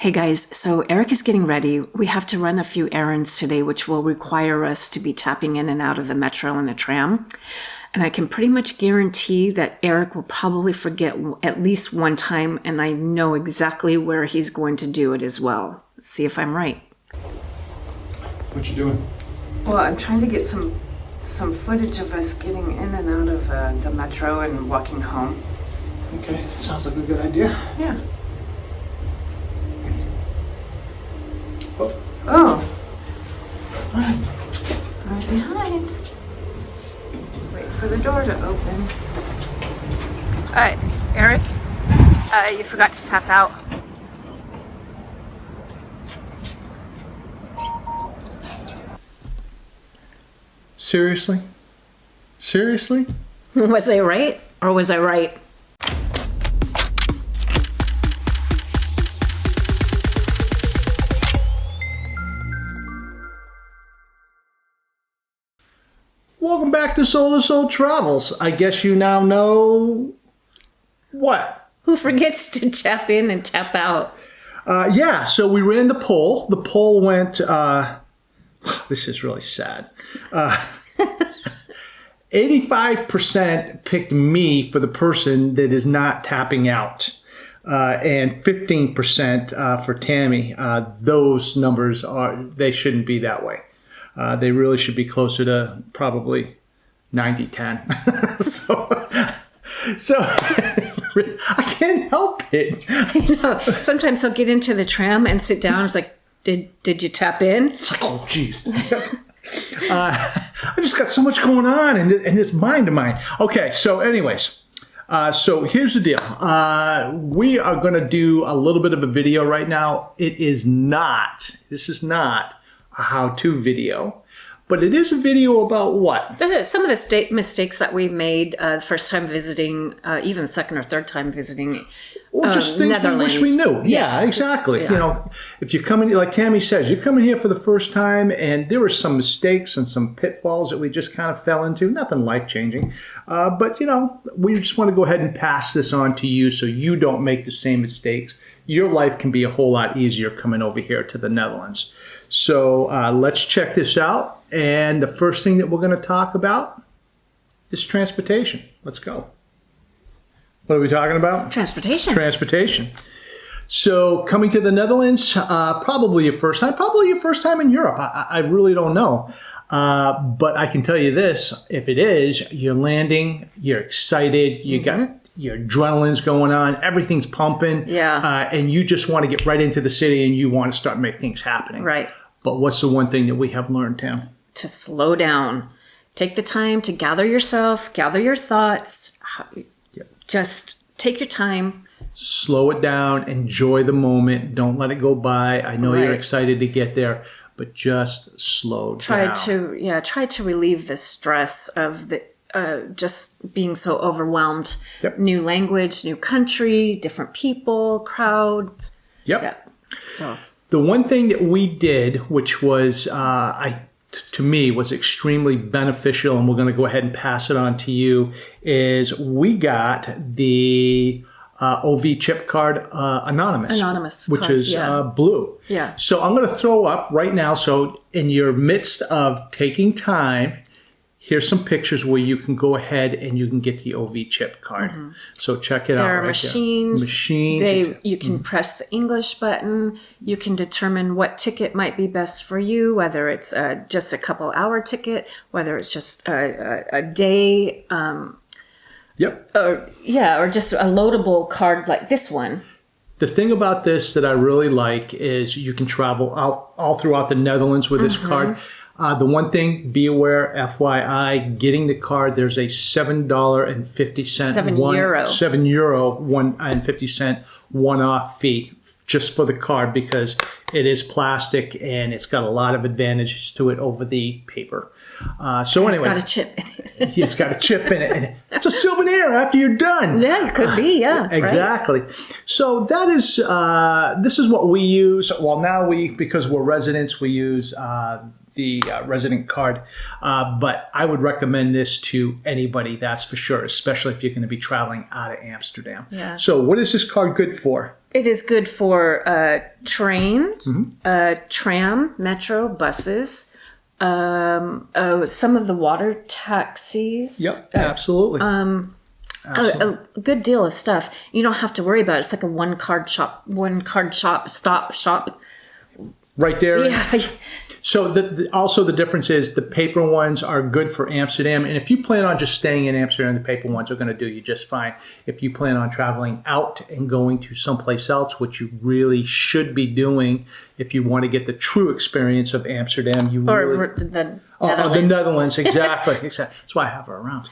Hey guys, so Eric is getting ready. We have to run a few errands today, which will require us to be tapping in and out of the metro and the tram. And I can pretty much guarantee that Eric will probably forget at least one time, and I know exactly where he's going to do it as well. Let's see if I'm right. What you doing? Well, I'm trying to get some footage of us getting in and out of the metro and walking home. Okay, sounds like a good idea. Yeah. Oh. Right behind. Wait for the door to open. Eric, you forgot to tap out. Seriously? Seriously? Was I right or was I right? Welcome back to Soul to Soul Travels. I guess you now know what? Who forgets to tap in and tap out? Yeah, so we ran the poll. The poll went, this is really sad. 85% picked me for the person that is not tapping out. And 15% for Tammy. Those numbers they shouldn't be that way. They really should be closer to probably 90-10. so I can't help it. I know. Sometimes I'll get into the tram and sit down. It's like, did you tap in? It's like, oh, geez. I just got so much going on in this mind of mine. Okay, so anyways. So here's the deal. We are going to do a little bit of a video right now. This is not a how-to video, but it is a video about what? Some of the mistakes that we made first time visiting, even second or third time visiting Or just things we wish we knew. Yeah, exactly. Yeah. You know, if you're coming, like Tammy says, you're coming here for the first time and there were some mistakes and some pitfalls that we just kind of fell into. Nothing life-changing. But, you know, we just want to go ahead and pass this on to you so you don't make the same mistakes. Your life can be a whole lot easier coming over here to the Netherlands. So let's check this out. And the first thing that we're going to talk about is transportation. Let's go. What are we talking about? Transportation. Transportation. So coming to the Netherlands, probably your first time in Europe. I really don't know. But I can tell you this, if it is, you're landing, you're excited, you got your adrenaline's going on, everything's pumping. Yeah. And you just want to get right into the city and you want to start making things happening. Right. But what's the one thing that we have learned, Tam? To slow down. Take the time to gather yourself, gather your thoughts. Just take your time. Slow it down. Enjoy the moment. Don't let it go by. I know you're Right. excited to get there, but just slow down. Try to relieve the stress of the just being so overwhelmed. Yep. New language, new country, different people, crowds. Yep. Yeah. So The one thing that we did, which was, to me, was extremely beneficial, and we're going to go ahead and pass it on to you, is we got the OV chip card Anonymous, which card, is blue. Yeah. So I'm going to throw up right now, so in your midst of taking time, here's some pictures where you can go ahead and you can get the OV chip card. So check it out. there are right machines. Machines. You can press the English button. You can determine what ticket might be best for you, whether it's just a couple-hour ticket, whether it's just a day, Yep. or just a loadable card like this one. The thing about this that I really like is you can travel out all throughout the Netherlands with this card. The one thing, be aware, FYI, getting the card, there's a $7.50 €7.50 one-off fee just for the card because it is plastic and it's got a lot of advantages to it over the paper. It's got a chip in it. It's got a chip in it. And it's a souvenir after you're done. Yeah, it could be, yeah. Exactly. Right. So that is, this is what we use. Well, now because we're residents, we use the resident card. But I would recommend this to anybody, that's for sure, especially if you're going to be traveling out of Amsterdam. Yeah. So what is this card good for? It is good for trains, tram, metro, buses, some of the water taxis. Yep, absolutely. A good deal of stuff. You don't have to worry about it. It's like a one card shop, stop shop. Right there. Yeah. So also the difference is the paper ones are good for Amsterdam. And if you plan on just staying in Amsterdam, the paper ones are going to do you just fine. If you plan on traveling out and going to someplace else, which you really should be doing if you want to get the true experience of Amsterdam. The Netherlands. The Netherlands, exactly. That's why I have her around.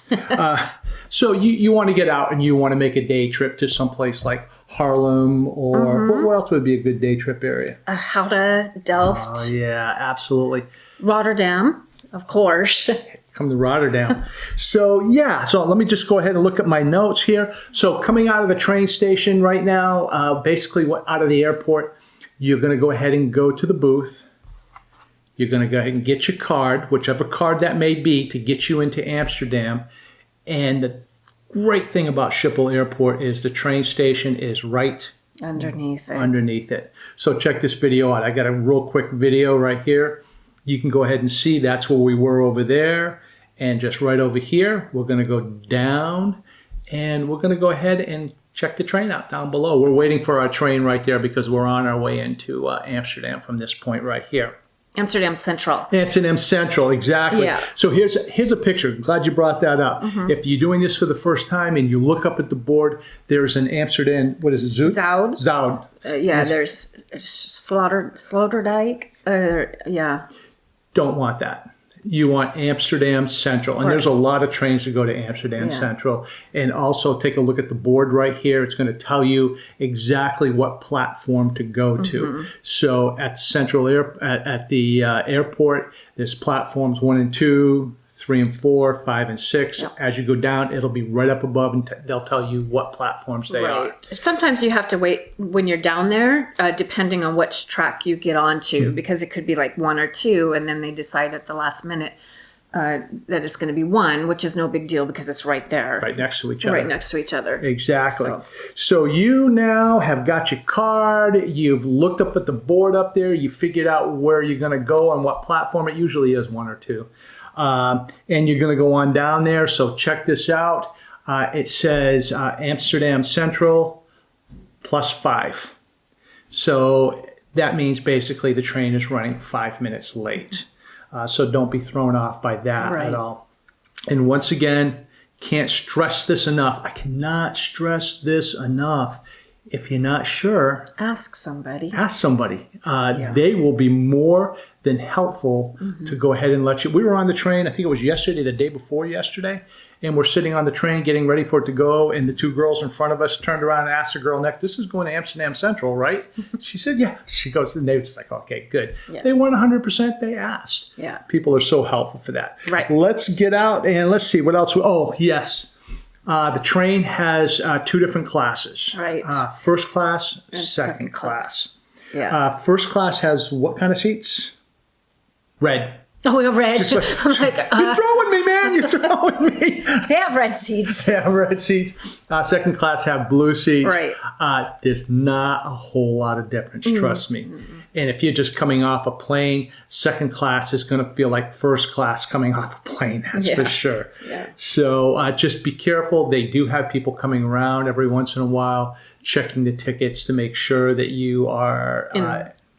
So you want to get out and you want to make a day trip to someplace like Haarlem or what else would be a good day trip area? Gouda, Delft. Oh, yeah, absolutely. Rotterdam, of course. Come to Rotterdam. So let me just go ahead and look at my notes here. So coming out of the train station right now, basically out of the airport, you're going to go ahead and go to the booth. You're going to go ahead and get your card, whichever card that may be, to get you into Amsterdam. And the great thing about Schiphol Airport is the train station is right underneath it. So check this video out. I got a real quick video right here. You can go ahead and see that's where we were over there. And just right over here, we're going to go down and we're going to go ahead and check the train out down below. We're waiting for our train right there because we're on our way into Amsterdam from this point right here. Amsterdam Central. Amsterdam Central, exactly. Yeah. So here's a picture. I'm glad you brought that up. If you're doing this for the first time and you look up at the board, there's an Amsterdam, what is it, Zoud? Zoud. There's Sloterdijk. Yeah. Don't want that. You want Amsterdam Central. And there's a lot of trains that go to Amsterdam Central. And also take a look at the board right here. It's going to tell you exactly what platform to go to. So at Central at the airport, there's platforms 1 and 2, 3 and 4, 5 and 6. Yep. As you go down, it'll be right up above and they'll tell you what platforms they are. Sometimes you have to wait when you're down there, depending on which track you get onto, because it could be like 1 or 2, and then they decide at the last minute that it's going to be 1, which is no big deal because it's right there. Right next to each other. Right next to each other. Exactly. So you now have got your card. You've looked up at the board up there. You figured out where you're going to go on what platform. It usually is 1 or 2. And you're going to go on down there. So check this out. It says Amsterdam Central +5. So that means basically the train is running 5 minutes late. So don't be thrown off by that at all. And once again, can't stress this enough. I cannot stress this enough. If you're not sure, ask somebody. They will be more than helpful to go ahead and let you. We were on the train, I think it was yesterday, the day before yesterday, and we're sitting on the train getting ready for it to go, and the 2 girls in front of us turned around and asked the girl next, "This is going to Amsterdam Central, right?" She said, "Yeah." She goes, and they were just like, "Okay, good." Yeah. They weren't 100%, they asked. Yeah. People are so helpful for that. Right. Let's get out and let's see what else. Oh, yes. The train has 2 different classes. Right. First class, and second class. Yeah. First class has what kind of seats? Red. Oh, we have red. I'm like, you're throwing me, man. You're throwing me. They have red seats. They have red seats. Second class have blue seats. Right. There's not a whole lot of difference, trust me. And if you're just coming off a plane, second class is going to feel like first class coming off a plane, that's for sure. Yeah. So just be careful. They do have people coming around every once in a while, checking the tickets to make sure that you are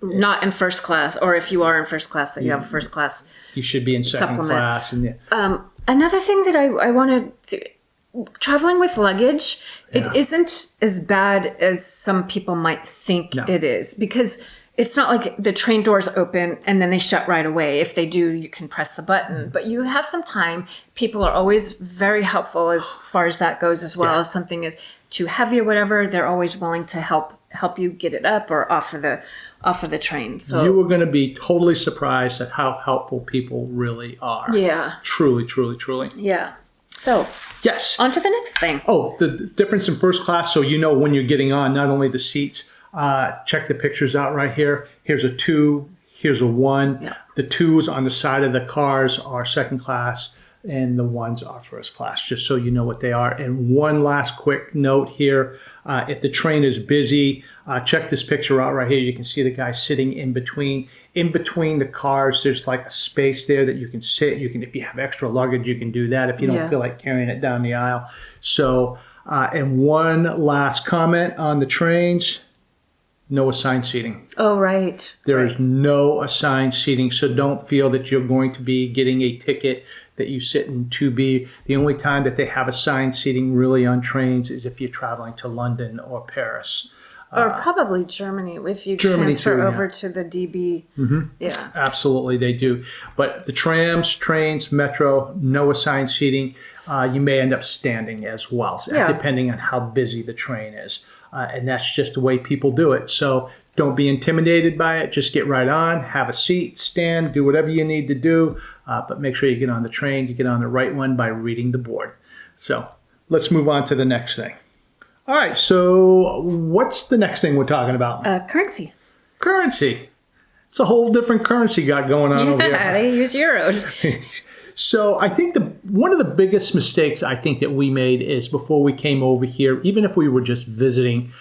not in first class, or if you are in first class, that you have a first class. You should be in second class. And another thing that I wanted to, traveling with luggage, it isn't as bad as some people might think it is, because it's not like the train doors open and then they shut right away. If they do, you can press the button. But you have some time. People are always very helpful as far as that goes as well. If something is too heavy or whatever, they're always willing to help you get it up or off of the train. So you were going to be totally surprised at how helpful people really are. Yeah. Truly, truly, truly. Yeah. So yes. On to the next thing. Oh, the difference in first class. So you know when you're getting on, not only the seats. Check the pictures out right here. Here's a 2. Here's a 1. Yeah. The 2s on the side of the cars are second class. and the ones are first class, just so you know what they are. And one last quick note here. If the train is busy, check this picture out right here. You can see the guy sitting in between. In between the cars, there's like a space there that you can sit. You can, if you have extra luggage, you can do that if you don't feel like carrying it down the aisle. So, and one last comment on the trains. No assigned seating. Oh, right. There is no assigned seating, so don't feel that you're going to be getting a ticket that you sit in 2B. The only time that they have assigned seating really on trains is if you're traveling to London or Paris. Or probably Germany, if you transfer over to the DB. Yeah. Absolutely, they do. But the trams, trains, metro, no assigned seating. You may end up standing as well, depending on how busy the train is. And that's just the way people do it. So don't be intimidated by it. Just get right on, have a seat, stand, do whatever you need to do. But make sure you get on the train, you get on the right one by reading the board. So let's move on to the next thing. All right, so what's the next thing we're talking about? Currency. Currency. It's a whole different currency got going on over here. Yeah, they use euros. So I think one of the biggest mistakes I think that we made is before we came over here, even if we were just visiting,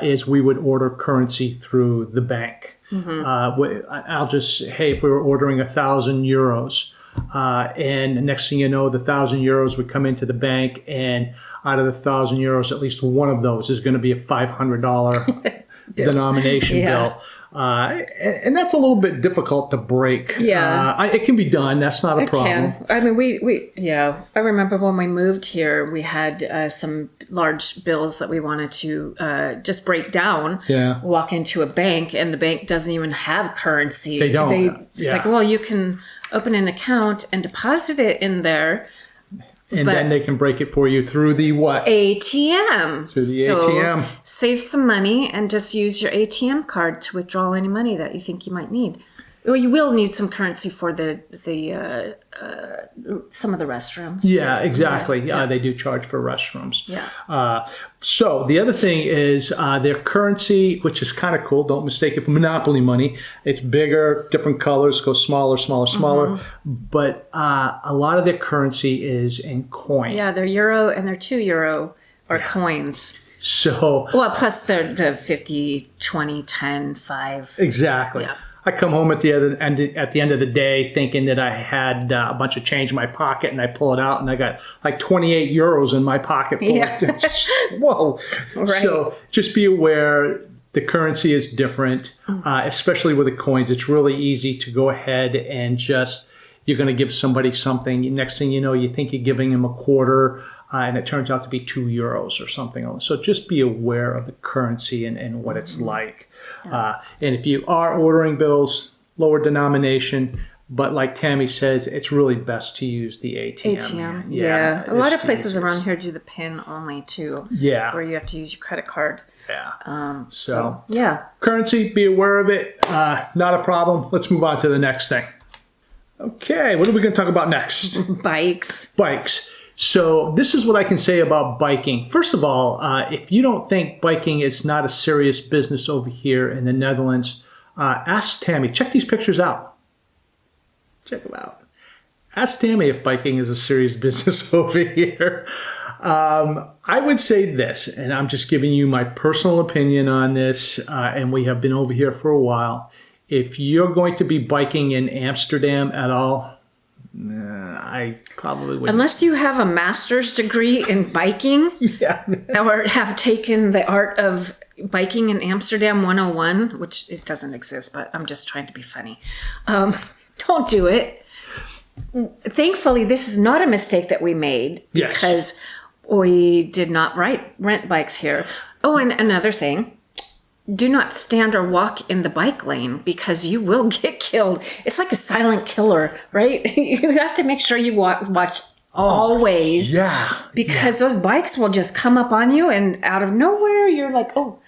is we would order currency through the bank. I'll just, hey, if we were ordering 1,000 euros, and the next thing you know, the 1,000 euros would come into the bank, and out of the 1,000 euros, at least one of those is going to be a $500 denomination bill. And that's a little bit difficult to break. Yeah. It can be done. That's not a problem. I mean, we I remember when we moved here, we had some large bills that we wanted to just break down. Yeah. Walk into a bank, and the bank doesn't even have currency. They don't. It's like, well, you can open an account and deposit it in there. And then they can break it for you through the what? ATM. Through the ATM. Save some money and just use your ATM card to withdraw any money that you think you might need. Well, you will need some currency for the some of the restrooms. Yeah, exactly. They do charge for restrooms. Yeah. So the other thing is their currency, which is kind of cool. Don't mistake it for monopoly money. It's bigger, different colors, go smaller, smaller, smaller. But a lot of their currency is in coin. Yeah, they're euro and they're €2 or coins. So well, plus the 50, 20, 10, 5. Exactly. Yeah. I come home at the end of the day thinking that I had a bunch of change in my pocket, and I pull it out and I got like 28 euros in my pocket. Whoa. Right. So just be aware the currency is different, especially with the coins. It's really easy to go ahead and you're going to give somebody something. Next thing you know, you think you're giving them a quarter, and it turns out to be €2 or something. So just be aware of the currency and what it's like. Yeah. And if you are ordering bills, lower denomination, but like Tammy says, it's really best to use the ATM. Yeah. A lot of places around here do the PIN only too. Yeah. Where you have to use your credit card. Yeah. So yeah. Currency, be aware of it. Not a problem. Let's move on to the next thing. Okay, what are we going to talk about next? Bikes. So this is what I can say about biking. First of all, if you don't think biking is not a serious business over here in the Netherlands, ask Tammy. Check these pictures out. Check them out. Ask Tammy if biking is a serious business over here. I would say this, and I'm just giving you my personal opinion on this, and we have been over here for a while. If you're going to be biking in Amsterdam at all, I probably wouldn't. Unless you have a master's degree in biking or have taken the art of biking in Amsterdam 101, which it doesn't exist, but I'm just trying to be funny. Don't do it. Thankfully, this is not a mistake that we made because we did not rent bikes here. Oh, and another thing. Do not stand or walk in the bike lane because you will get killed. It's like a silent killer, right? You have to make sure you watch always. Yeah. Because those bikes will just come up on you and out of nowhere, you're like, oh.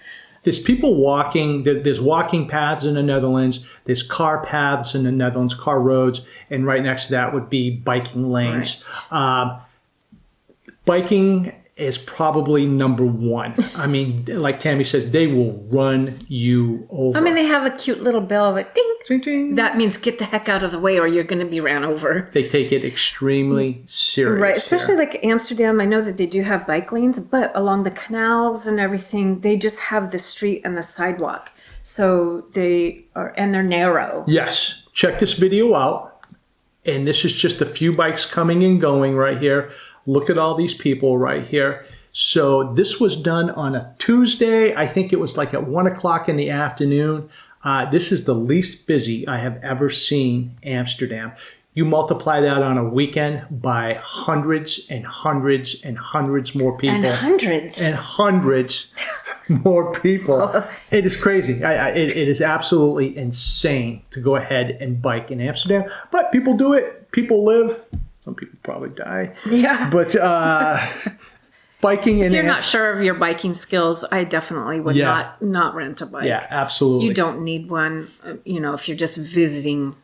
There's people walking. There's walking paths in the Netherlands. There's car paths in the Netherlands, car roads. And right next to that would be biking lanes. Right. Biking is probably number one. I mean, like Tammy says, they will run you over. I mean, they have a cute little bell that ding. Ding, ding. That means get the heck out of the way or you're going to be ran over. They take it extremely serious. Right, especially here. like Amsterdam. I know that they do have bike lanes, but along the canals and everything, they just have the street and the sidewalk. So and they're narrow. Yes, check this video out. And this is just a few bikes coming and going right here. Look at all these people right here. So this was done on a Tuesday. I think it was like at 1 o'clock in the afternoon. This is the least busy I have ever seen Amsterdam. You multiply that on a weekend by hundreds and hundreds and hundreds more people. And hundreds. And hundreds more people. It is crazy. It is absolutely insane to go ahead and bike in Amsterdam. But people do it. People live. Some people probably die. Yeah. But biking in If you're not sure of your biking skills, I definitely would not rent a bike. Yeah, absolutely. You don't need one, if you're just visiting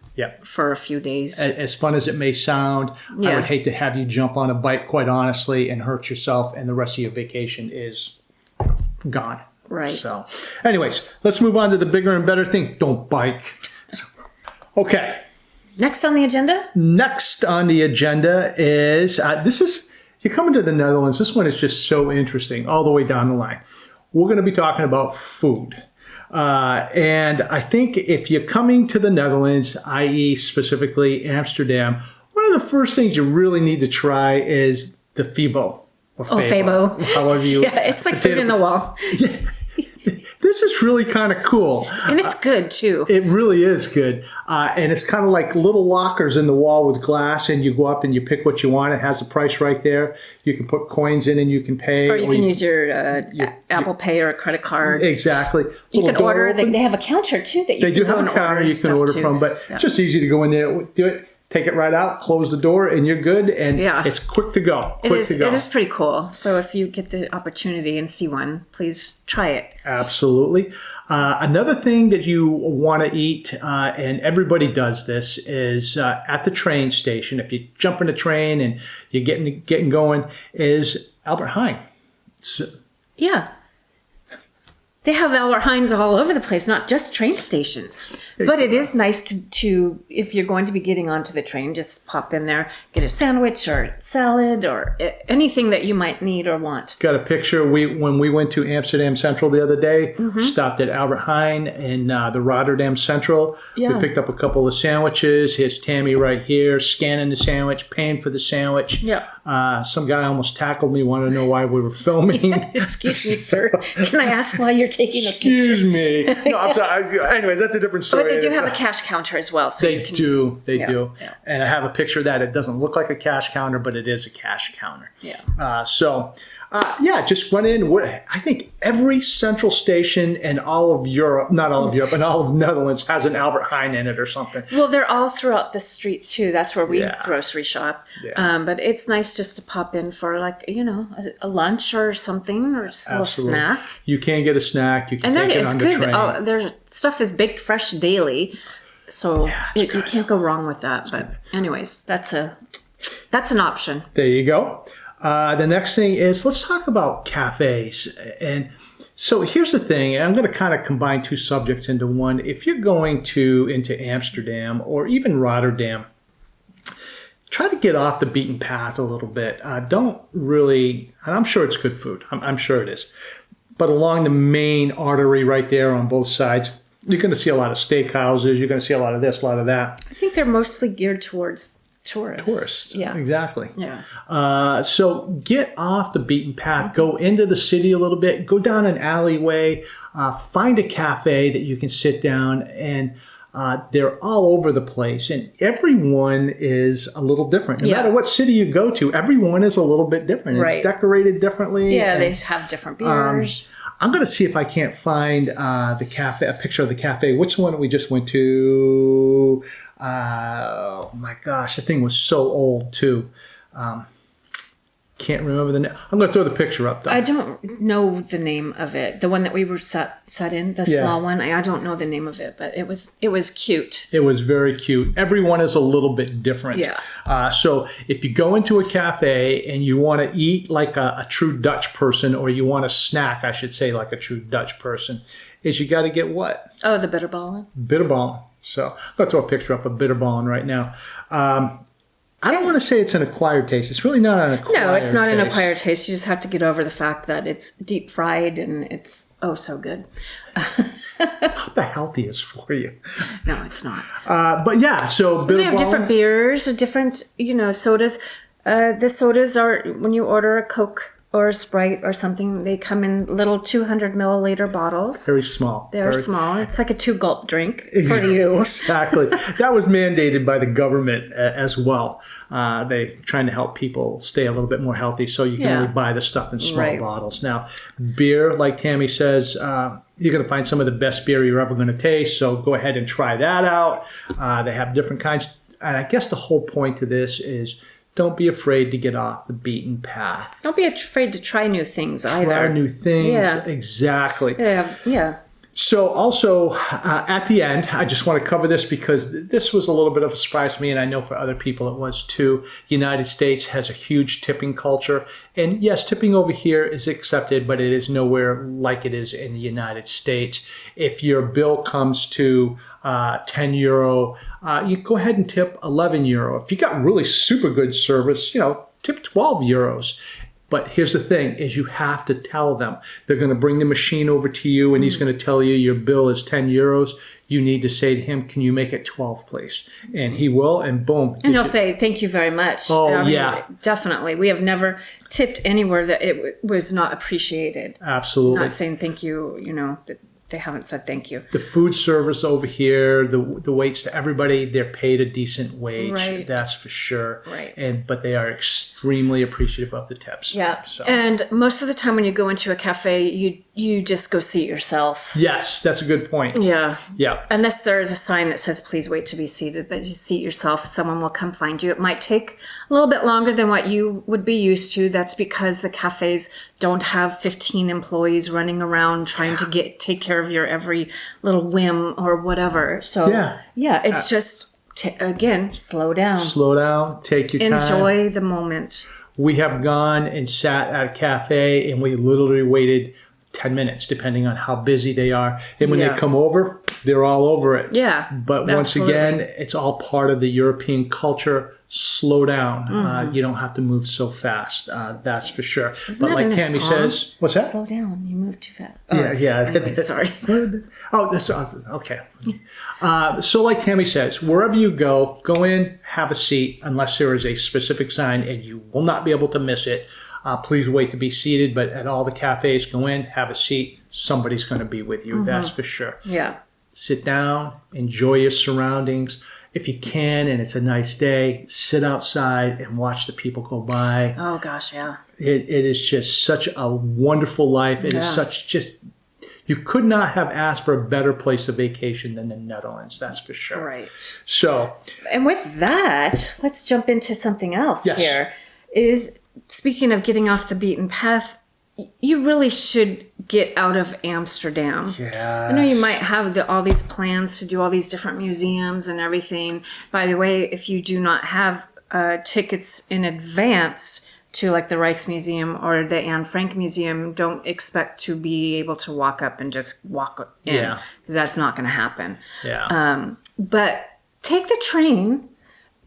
for a few days. As fun as it may sound, I would hate to have you jump on a bike, quite honestly, and hurt yourself, and the rest of your vacation is gone. Right. So, anyways, let's move on to the bigger and better thing. Don't bike. Okay. Next on the agenda? Next on the agenda is, you're coming to the Netherlands. This one is just so interesting all the way down the line. We're going to be talking about food. And I think if you're coming to the Netherlands, i.e. specifically Amsterdam, one of the first things you really need to try is the Febo. Or Febo. However you... Yeah, it's like food in the wall. Yeah. This is really kind of cool. And it's good, too. It really is good. And it's kind of like little lockers in the wall with glass, and you go up and you pick what you want. It has the price right there. You can put coins in and you can pay. Or you can use your Apple Pay or a credit card. Exactly. You can order. They have a counter, too, that you can They do have a counter you can order from, but it's just easy to go in there, do it. Take it right out, close the door, and you're good. And it's quick to go. It is pretty cool. So if you get the opportunity and see one, please try it. Absolutely. Another thing that you want to eat, and everybody does this, is at the train station. If you jump in a train and you're getting going, is Albert Heijn. Yeah. They have Albert Heijns all over the place, not just train stations. But it is nice to, if you're going to be getting onto the train, just pop in there, get a sandwich or salad or anything that you might need or want. Got a picture. When we went to Amsterdam Central the other day, stopped at Albert Heijn in the Rotterdam Central. Yeah. We picked up a couple of sandwiches. Here's Tammy right here, scanning the sandwich, paying for the sandwich. Yeah. Some guy almost tackled me, wanted to know why we were filming. Excuse me, sir. Can I ask why you're taking a picture? Excuse me. No, I'm sorry. Anyways, that's a different story. But they do have a cash counter as well. So They do. Yeah. And I have a picture of that. It doesn't look like a cash counter, but it is a cash counter. Yeah. Just run in. I think every central station in all of Europe, not all of Europe, but all of Netherlands has an Albert Heijn in it or something. Well, they're all throughout the street too. That's where we grocery shop. Yeah. But it's nice just to pop in for a lunch or something or a little snack. You can get a snack. You can take it on the train. Oh, their stuff is baked fresh daily, so you can't go wrong with that. But anyways, that's an option. There you go. The next thing is, let's talk about cafes. And so here's the thing, and I'm going to kind of combine two subjects into one. If you're going into Amsterdam or even Rotterdam, try to get off the beaten path a little bit. Don't really, and I'm sure it's good food. I'm sure it is. But along the main artery right there on both sides, you're going to see a lot of steakhouses. You're going to see a lot of this, a lot of that. I think they're mostly geared towards tourists. Yeah, exactly. Yeah. So get off the beaten path. Go into the city a little bit. Go down an alleyway. Find a cafe that you can sit down, and they're all over the place. And everyone is a little different. No matter what city you go to, everyone is a little bit different. Right. It's decorated differently. Yeah, they have different beers. I'm going to see if I can't find a picture of the cafe. Which one we just went to? Oh my gosh, the thing was so old too. Can't remember the name. I'm going to throw the picture up, though. I don't know the name of it. The one that we were sat in, the small one. I don't know the name of it, but it was cute. It was very cute. Everyone is a little bit different. Yeah. So if you go into a cafe and you want to eat like a true Dutch person, or you want to snack, I should say, like a true Dutch person, is you got to get what? Oh, the bitterballen. Bitterballen. So I'm going to throw a picture up of bitterballen right now. I don't want to say it's an acquired taste. It's really not an acquired taste. No, it's not an acquired taste. You just have to get over the fact that it's deep fried and it's so good. Not the healthiest for you. No, it's not. But yeah, so They have different beers, different, sodas. The sodas are, when you order a Coke or a Sprite or something, they come in little 200 milliliter bottles. Very small. They're small. It's like a 2-gulp drink for you. Exactly. That was mandated by the government as well. They trying to help people stay a little bit more healthy, so you can only buy the stuff in small bottles. Now, beer, like Tammy says, you're going to find some of the best beer you're ever going to taste, so go ahead and try that out. They have different kinds. And I guess the whole point to this is, don't be afraid to get off the beaten path. Don't be afraid to try new things either. Try new things. Yeah. Exactly. Yeah. So also at the end, I just want to cover this because this was a little bit of a surprise to me, and I know for other people it was too. The United States has a huge tipping culture. And yes, tipping over here is accepted, but it is nowhere like it is in the United States. If your bill comes to €10, you go ahead and tip €11. If you got really super good service, tip €12. But here's the thing, is you have to tell them. They're going to bring the machine over to you, and he's going to tell you your bill is €10. You need to say to him, can you make it 12, please? And he will, and boom. And he'll say, thank you very much. Oh, yeah. Definitely. We have never tipped anywhere that it was not appreciated. Absolutely. Not saying thank you, that they haven't said thank you. The food service over here, the waits to everybody, they're paid a decent wage. Right. That's for sure. Right. But they are extremely appreciative of the tips. Yeah. So. And most of the time when you go into a cafe, you just go seat yourself. Yes, that's a good point. Yeah. Yeah. Unless there is a sign that says, please wait to be seated, but you seat yourself, someone will come find you. It might take a little bit longer than what you would be used to. That's because the cafes don't have 15 employees running around trying to take care of your every little whim or whatever. So yeah, it's just, again, slow down. Slow down, take your time. Enjoy the moment. We have gone and sat at a cafe and we literally waited 10 minutes, depending on how busy they are. And when they come over, they're all over it. Yeah. But once again, it's all part of the European culture. Slow down. You don't have to move so fast. That's for sure. Isn't but like Tammy says, what's that? Slow down. You move too fast. Yeah. Anyway, sorry. Oh, that's okay. So like Tammy says, wherever you go in, have a seat, unless there is a specific sign and you will not be able to miss it. Please wait to be seated, but at all the cafes, go in, have a seat. Somebody's going to be with you. That's for sure. Yeah. Sit down, enjoy your surroundings. If you can, and it's a nice day, sit outside and watch the people go by. Oh, gosh, yeah. It is just such a wonderful life. It is you could not have asked for a better place of vacation than the Netherlands, that's for sure. Right. So. And with that, let's jump into something else here. Speaking of getting off the beaten path, you really should get out of Amsterdam. Yes. I know you might have all these plans to do all these different museums and everything. By the way, if you do not have tickets in advance to like the Rijksmuseum or the Anne Frank Museum, don't expect to be able to walk up and just walk in. Yeah. Because that's not going to happen. Yeah. But take the train.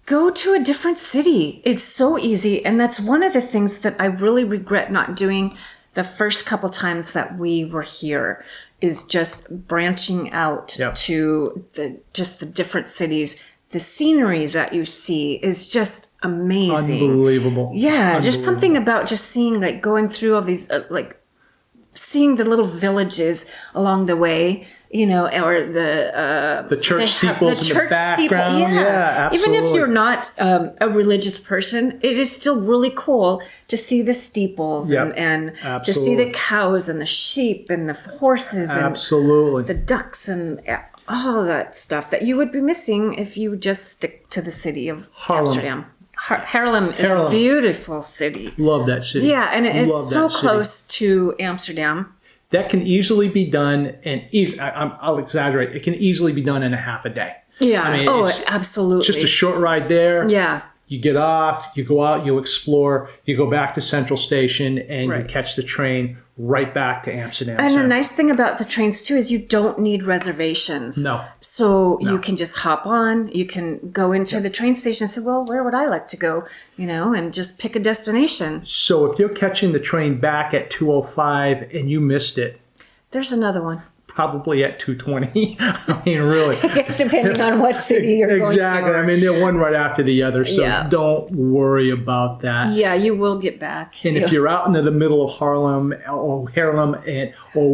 Go to a different city. It's so easy. And that's one of the things that I really regret not doing the first couple times that we were here, is just branching out to the different cities. The scenery that you see is just amazing. Unbelievable. Yeah, there's something about just seeing, like, going through all these, seeing the little villages along the way, or the church steeples in the background. Yeah, absolutely. Even if you're not a religious person, it is still really cool to see the steeples and to see the cows and the sheep and the horses and the ducks and all that stuff that you would be missing if you just stick to the city of Amsterdam. Haarlem is a Haarlem. beautiful city. Love that city. Yeah, and it's Love so that city. close to Amsterdam. That can easily be done, and I'll exaggerate. It can easily be done in a half a day. Yeah. I mean, it's absolutely. just a short ride there. Yeah. You get off, you go out, you explore, you go back to Central Station, and you Right. catch the train right back to Amsterdam. And the Central. nice thing about the trains too is you don't need reservations. No. So you can just hop on. You can go into the train station and say, "Well, where would I like to go?" And just pick a destination. So if you're catching the train back at 2:05 and you missed it, There's another one. probably at 2:20. I mean, really. It's depending on what city you're going to. Exactly. I mean, they're one right after the other, so Yeah. don't worry about that. Yeah, you will get back. And if you're out into the middle of Haarlem or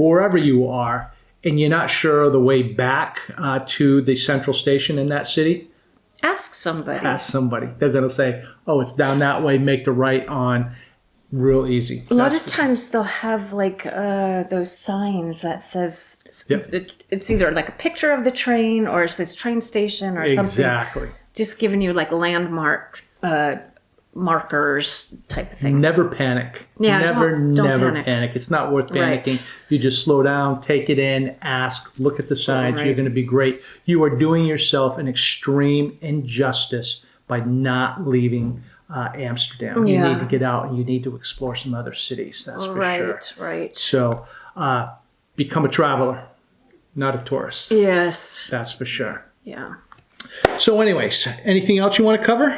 wherever you are, and you're not sure of the way back to the Central Station in that city, Ask somebody. ask somebody. They're going to say, "Oh, it's down that way. Make the right on." Real easy. A lot of times they'll have like those signs that says Yep. it's either like a picture of the train or it says train station or something. Exactly. Just giving you like landmarks, markers type of thing. Never panic. Yeah, never don't panic. It's not worth Right. panicking. You just slow down, take it in, ask, look at the signs. Right. You're going to be great. You are doing yourself an extreme injustice by not leaving Amsterdam. You Yeah. need to get out and you need to explore some other cities. That's for sure. Right. So become a traveler, not a tourist. Yes. That's for sure. Yeah. So anyways, anything else you want to cover?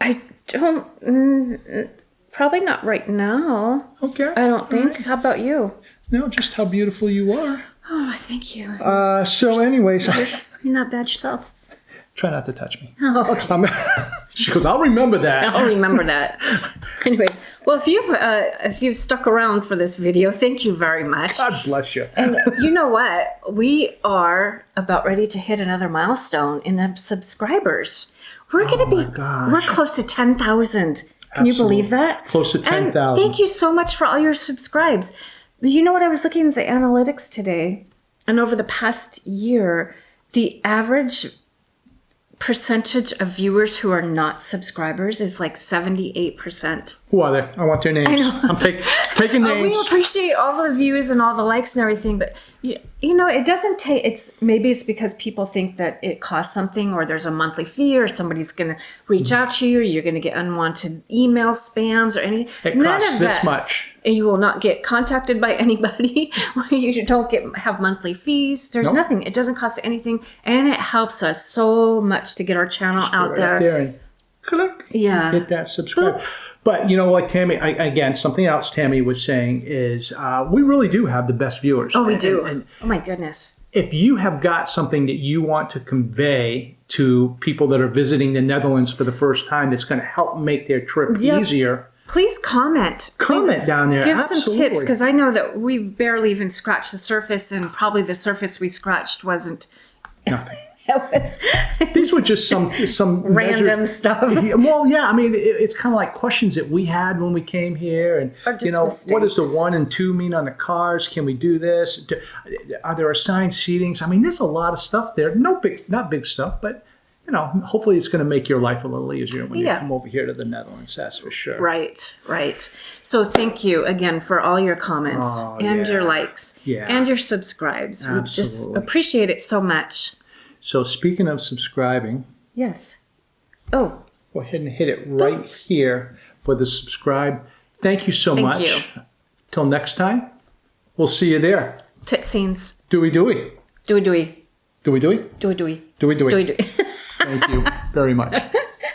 I don't. Probably not right now. Okay. I don't think. How about you? No, just how beautiful you are. Oh, thank you. So anyways, You're not bad yourself. try not to touch me. Oh, okay. She goes, I'll remember that. I'll remember that. Anyways, well, if you've stuck around for this video, thank you very much. God bless you. And you know what? We are about ready to hit another milestone in the subscribers. We're going to be. gosh. We're close to 10,000. Can you believe that? Close to And 10,000. thank you so much for all your subscribes. You know what? I was looking at the analytics today, and over the past year, the average percentage of viewers who are not subscribers is like 78%. Who are they? I want their names. I'm taking names. We appreciate all the views and all the likes and everything, but you know, it doesn't take. Maybe it's because people think that it costs something, or there's a monthly fee, or somebody's going to reach out to you, or you're going to get unwanted email spams or anything. It None costs of this that. much. And you will not get contacted by anybody. You don't have monthly fees. There's Nope. nothing. It doesn't cost anything, and it helps us so much to get our channel out Right there. up there and click. Yeah. Hit that subscribe. But you know what, Tammy, again, something else Tammy was saying is we really do have the best viewers. Oh, we do. And Oh my goodness. if you have got something that you want to convey to people that are visiting the Netherlands for the first time that's going to help make their trip Yep. easier, Please comment. comment down there. Give some Absolutely. tips, because I know that we barely even scratched the surface, and probably the surface we scratched wasn't. Nothing. It was These were just some random measures. stuff. Yeah, well, yeah, I mean, it's kind of like questions that we had when we came here, and Or just you know, what does the mistakes. 1 and 2 mean on the cars? Can we do this? Are there assigned seatings? I mean, there's a lot of stuff there. Not big stuff, but you know, hopefully it's going to make your life a little easier when you Yeah. come over here to the Netherlands. That's for sure. Right. So thank you again for all your comments Oh, and yeah. your likes Yeah. and your subscribes. We just Absolutely. appreciate it so much. So speaking of subscribing, Yes. Oh, go ahead and hit it right here for the subscribe. Thank you so Thank much. you. Till next time, we'll see you there. titscenes. Dewey. Dooey. Dewey. Dooey. Dewey. Dooey. Dewey. Dooey. Thank you very much.